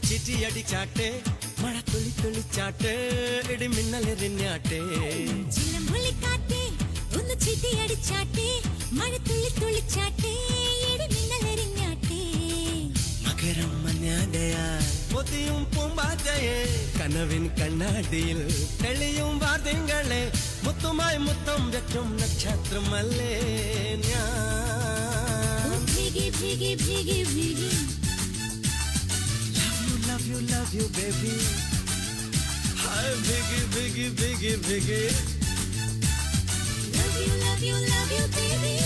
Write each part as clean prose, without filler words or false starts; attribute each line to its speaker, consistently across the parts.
Speaker 1: ചീറ്റി അടിച്ചാട്ടെ മഴ തുള്ളി തുള്ളിച്ചാട്ടെ ഇടി മിന്നലെറിഞ്ഞാട്ടെ
Speaker 2: ചിലമ്പൊളിക്കാട്ടെ ഒന്ന് ചീറ്റി അടിച്ചാട്ടെ മഴ തുള്ളി തുള്ളിച്ചാട്ടെ ഇടി മിന്നലെറിഞ്ഞാട്ടെ
Speaker 1: മകരം മഞ്ഞാടയാൽ പൊതിയും പൂമ്പാറ്റയെ കനവിൻ കണ്ണാടിയിൽ തെളിയും വാർത്തകളെ മുത്തുമായി മുത്തം വെക്കും നക്ഷത്രമല്ലേ ഞാൻ
Speaker 2: ഭീഗി ഭീഗി ഭീഗി ഭീഗി
Speaker 1: love you baby hi biggie biggie biggie biggie
Speaker 2: love you baby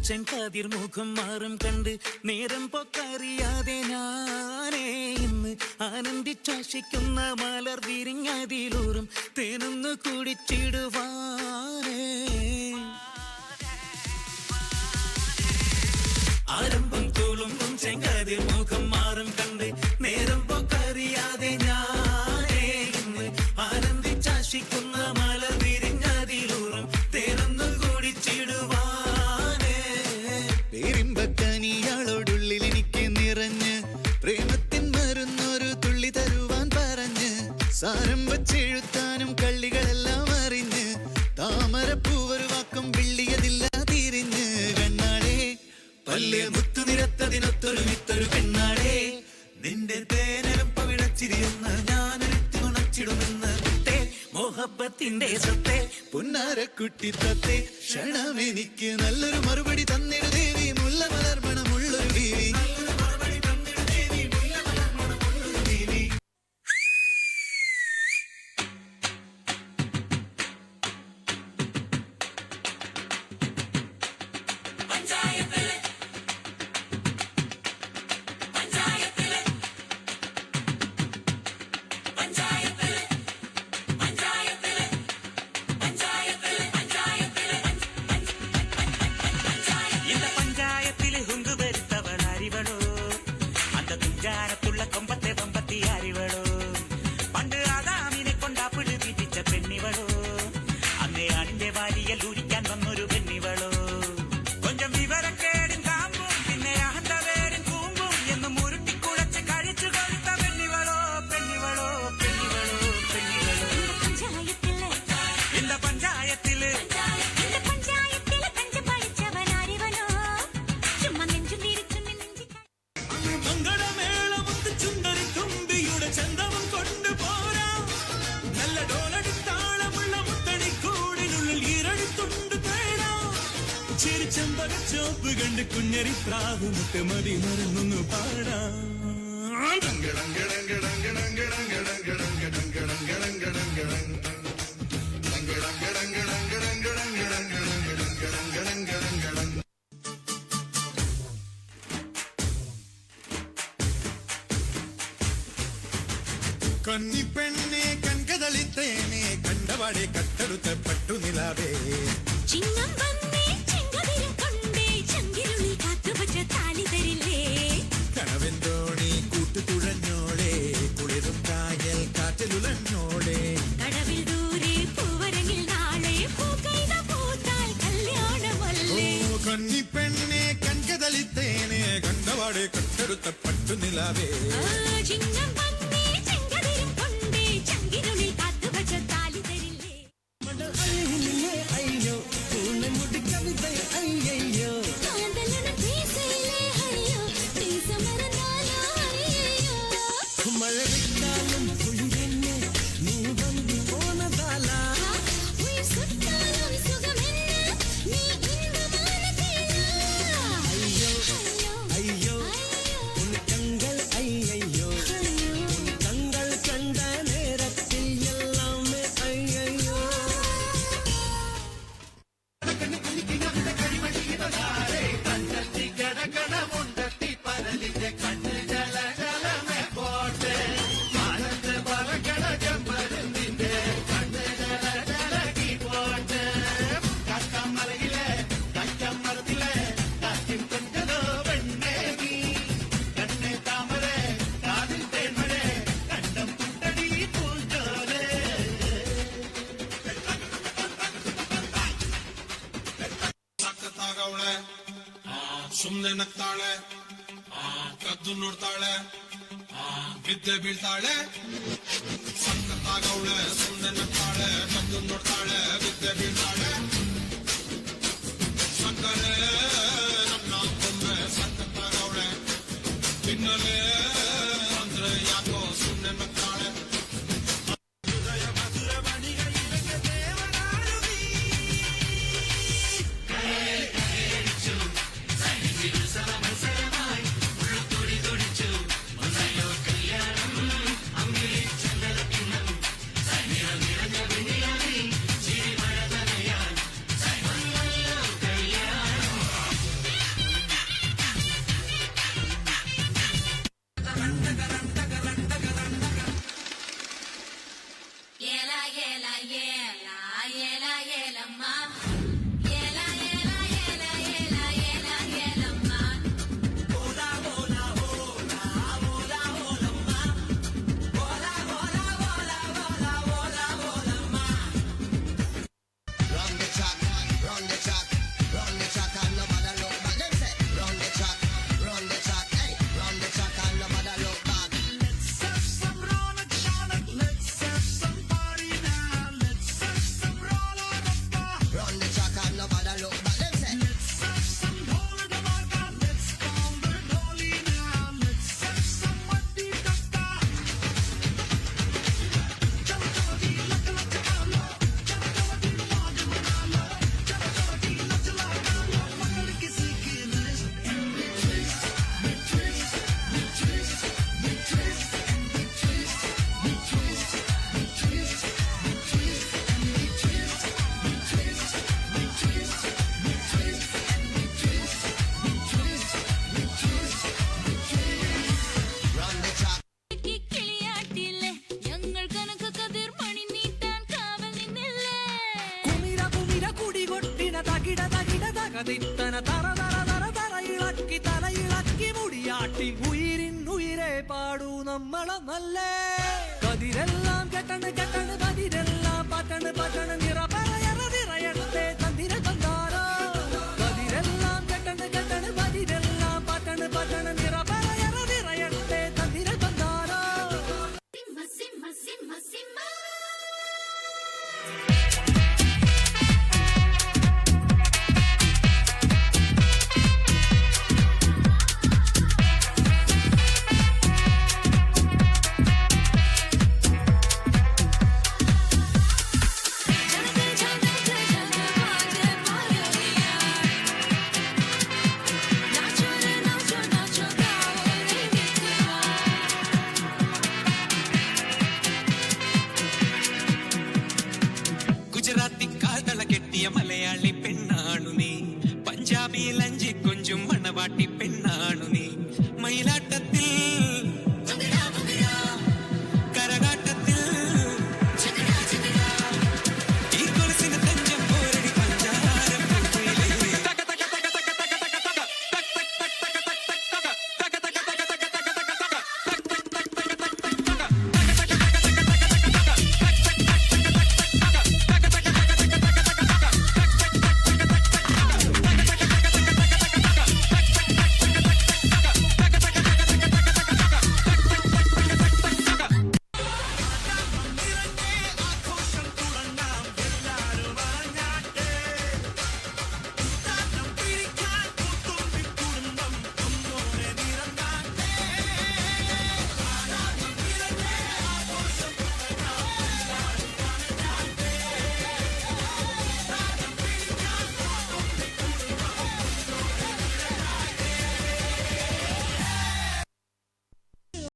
Speaker 3: ചെങ്കതിർ മുഖം മാറും കണ്ട് നേരം പൊക്കറിയാതെ ഞാനേ ഇന്ന് ആനന്ദിച്ചാശിക്കുന്ന മലർ വിരിഞ്ഞതിലൂറും തേനൊന്ന് കുടിച്ചിടുവാനേ ആരംഭം തൂളുമ്പും ചെങ്കതിർ മുഖം മാറും കണ്ട് നേരം പൊക്കറിയാതെ ഞാനേ ഇന്ന് ആനന്ദിച്ചാശിക്കുന്ന മലർ വിരിഞ്ഞതിലൂറും തേനൊന്ന് കുടിച്ചിടുവാൻ
Speaker 4: ോടുള്ളിൽ എനിക്ക് നിറഞ്ഞ് പ്രേമത്തിൻ മരുന്നൊരു തുള്ളി തരുവാൻ പറഞ്ഞ് സാരം വച്ചെഴുത്താനും കള്ളികളെല്ലാം അറിഞ്ഞ് താമരപ്പൂവൊരു വാക്കും വിള്ളിയതില്ല തിരിഞ്ഞ് കണ്ണാടേ പല്ല് മുത്തു നിരത്തതിനൊത്തൊരു വിത്തൊരു പെണ്ണാടേ നിന്റെ തേനലും പവിടച്ചിരിയെന്ന് ഞാനൊരുത്തി ഉണച്ചിടുമെന്ന് മോഹബത്തിന്റെ സത്തേ പുന്നാരക്കുട്ടി തത്തേ ക്ഷണമെനിക്ക് നല്ലൊരു മറുപടി തന്നിടു ദേവി മുല്ല മലർമണമുള്ളൊരു ബീവി
Speaker 1: ചെമ്പകച്ചോപ്പ് കണ്ട് കുഞ്ഞരി പ്രാവ് മുട്ടമതി മരുന്നൊന്നു പാടാം കന്നിപ്പെണ്ണെ കൺകതളിത്തേനെ കണ്ടവാടെ കട്ടെടുത്ത പട്ടുനിലാവേ
Speaker 2: ചിങ്ങം വന്നേ ചെങ്കതിരും കൊണ്ടേ ചങ്കിരുളിൽ കാത്തുവച്ച താലി തരില്ലേ
Speaker 4: കണവെന്തോണി കൂട്ടുതുഴഞ്ഞോളെ കുളിരും കായൽ കാറ്റിലുലഞ്ഞോളെ
Speaker 2: കടവിൽ ദൂരെ പൂവരങ്ങിൽ നാളെ പൂക്കൈത പൂത്താൽ കല്യാണമല്ലേ
Speaker 4: കന്നിപ്പെണ്ണെ കൺകതളിത്തേനെ കണ്ടവാടെ കട്ടെടുത്ത പട്ടുനിലാവേ
Speaker 2: ചിങ്ങം വന്നേ ചെങ്കതിരും കൊണ്ടേ ചങ്കിരുളിൽ കാത്തുവച്ച താലി തരില്ലേ
Speaker 1: അയ്യോ പൂർണ്ണമുടി കവിത അയ്യോ മഴ വിട്ടാലും കുളിരെന്നെ നീ വന്നു പോന്നതാല അയ്യോ അയ്യോ ഉണക്കങ്ങൾ അയ്യോ
Speaker 4: ಸುಮ್ನೆ ನಗ್ತಾಳೆ ಕದ್ದು ನೋಡ್ತಾಳೆ ಬಿದ್ದೆ ಬೀಳ್ತಾಳೆ ಸಕ್ಕತ್ತಾಗವಳೆ ಸುಮ್ನೆ ನಗ್ತಾಳೆ ಕದ್ದು ನೋಡ್ತಾಳೆ ಬಿದ್ದೆ ಬೀಳ್ತಾಳೆ ಸಕ್ಕರೆ ನಮ್ಮ ಕೊಮ್ಮೆ ಸಕ್ಕತ್ತಾಗವಳೆ ತಿನ್ನಲೇ ಅಂದ್ರೆ ಯಾಕೋ ಸುಮ್ನೆ ನಗ್ತಾಳೆ
Speaker 5: തലയിളക്കി മുടിയാട്ടി ഉയിരിന്നുയിരെ പാടൂ നമ്മളെ കതിരെല്ലാം കെട്ടണ് കതിരെല്ലാം പട്ടണ് നിറ പറയണ നിറയട്ടെ